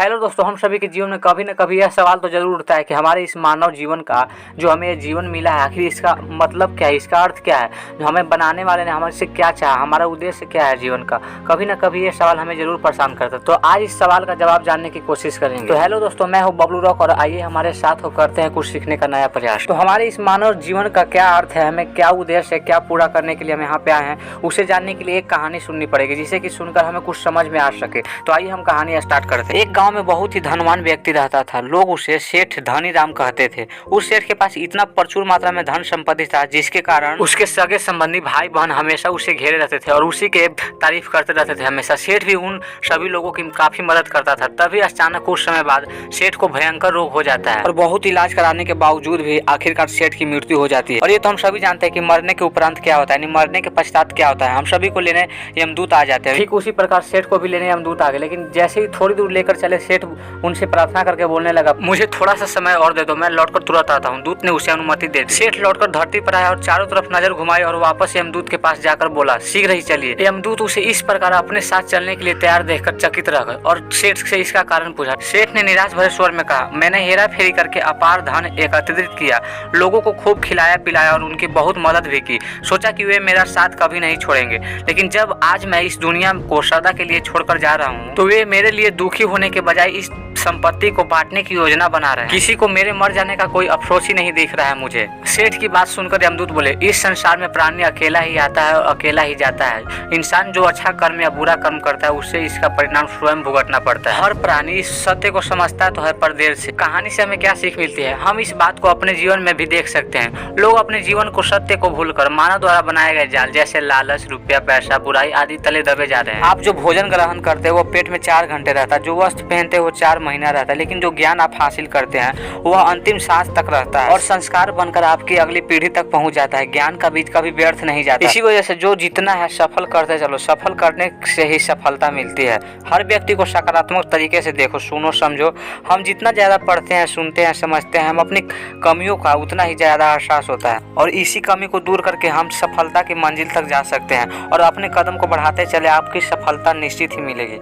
Hello दोस्तों, हम सभी के जीवन में कभी न कभी यह सवाल तो जरूर उठता है कि हमारे इस मानव जीवन का जो हमें जीवन मिला है, आखिर इसका मतलब क्या है, इसका अर्थ क्या है, जो हमें बनाने वाले ने हमारे से क्या चाहा, हमारा उद्देश्य क्या है जीवन का। कभी न कभी ये सवाल हमें जरूर परेशान करता है। तो आज इस सवाल का जवाब जानने की कोशिश करेंगे। तो हेलो दोस्तों, मैं हूँ बबलू रॉक और आइए हमारे साथ हो करते हैं कुछ सीखने का नया प्रयास। तो हमारे इस मानव जीवन का क्या अर्थ है, हमें क्या उद्देश्य है, क्या पूरा करने के लिए हम यहाँ पे आए हैं, उसे जानने के लिए एक कहानी सुननी पड़ेगी, जिसे कि सुनकर हमें कुछ समझ में आ सके। तो आइए हम कहानी स्टार्ट करते हैं। एक गाँव में बहुत ही धनवान व्यक्ति रहता था। लोग उसे सेठ धनी राम कहते थे। उस सेठ के पास इतना प्रचुर मात्रा में धन संपत्ति था, जिसके कारण उसके सगे संबंधी भाई बहन हमेशा उसे घेरे रहते थे और उसी के तारीफ करते रहते थे हमेशा। सेठ भी उन सभी लोगों की काफी मदद करता था। तभी अचानक कुछ समय बाद सेठ को भयंकर रोग हो जाता है और बहुत इलाज कराने के बावजूद भी आखिरकार सेठ की मृत्यु हो जाती है। और ये तो हम सभी जानते हैं कि मरने के उपरांत क्या होता है, मरने के पश्चात क्या होता है। हम सभी को लेने यमदूत आ जाते हैं। ठीक उसी प्रकार सेठ को भी लेने यमदूत आ गए। लेकिन जैसे ही थोड़ी दूर लेकर चले, सेठ उनसे प्रार्थना करके बोलने लगा, मुझे थोड़ा सा समय और दे दो, मैं लौटकर तुरंत आता हूँ। दूत ने उसे अनुमति दे दी। सेठ लौटकर धरती पर आया और चारों तरफ नजर घुमाई और वापस यमदूत के पास जाकर बोला, शीघ्र ही चलिए। यमदूत उसे इस प्रकार अपने साथ चलने के लिए तैयार देखकर चकित रह गए और सेठ से इसका कारण पूछा। सेठ ने निराश भरे स्वर में कहा, मैंने हेरा फेरी करके अपार धन एकत्रित किया, लोगों को खूब खिलाया पिलाया और उनकी बहुत मदद भी की। सोचा कि वे मेरा साथ कभी नहीं छोड़ेंगे, लेकिन जब आज मैं इस दुनिया को सदा के लिए छोड़कर जा रहा हूँ, तो वे मेरे लिए दुखी होने के बजाय इस संपत्ति को बांटने की योजना बना रहे हैं। किसी को मेरे मर जाने का कोई अफसोस ही नहीं दिख रहा है मुझे। सेठ की बात सुनकर यमदूत बोले, इस संसार में प्राणी अकेला ही आता है और अकेला ही जाता है। इंसान जो अच्छा कर्म या बुरा कर्म करता है, उससे इसका परिणाम स्वयं भुगतना पड़ता है। हर प्राणी इस सत्य को समझता तो है, पर देर से। कहानी से हमें क्या सीख मिलती है? हम इस बात को अपने जीवन में भी देख सकते हैं। लोग अपने जीवन को सत्य को भूलकर मानव द्वारा बनाए गए जाल जैसे लालच, रुपया, पैसा, बुराई आदि तले दबे जा रहे हैं। आप जो भोजन ग्रहण करते हैं वो पेट में 4 घंटे रहता है, जो वस्त्र पहनते हैं वो 4 महीना रहता है, लेकिन जो ज्ञान आप हासिल करते हैं वह अंतिम सांस तक रहता है और संस्कार बनकर आपकी अगली पीढ़ी तक पहुंच जाता है। ज्ञान का बीज कभी व्यर्थ नहीं जाता। इसी वजह से जो जितना है सफल करते चलो, सफल करने से ही सफलता मिलती है। हर व्यक्ति को सकारात्मक तरीके से देखो, सुनो, समझो। हम जितना ज्यादा पढ़ते हैं, सुनते हैं, समझते हैं, हम अपनी कमियों का उतना ही ज्यादा एहसास होता है और इसी कमी को दूर करके हम सफलता की मंजिल तक जा सकते हैं और अपने कदम को बढ़ाते चले, आपकी सफलता निश्चित ही मिलेगी।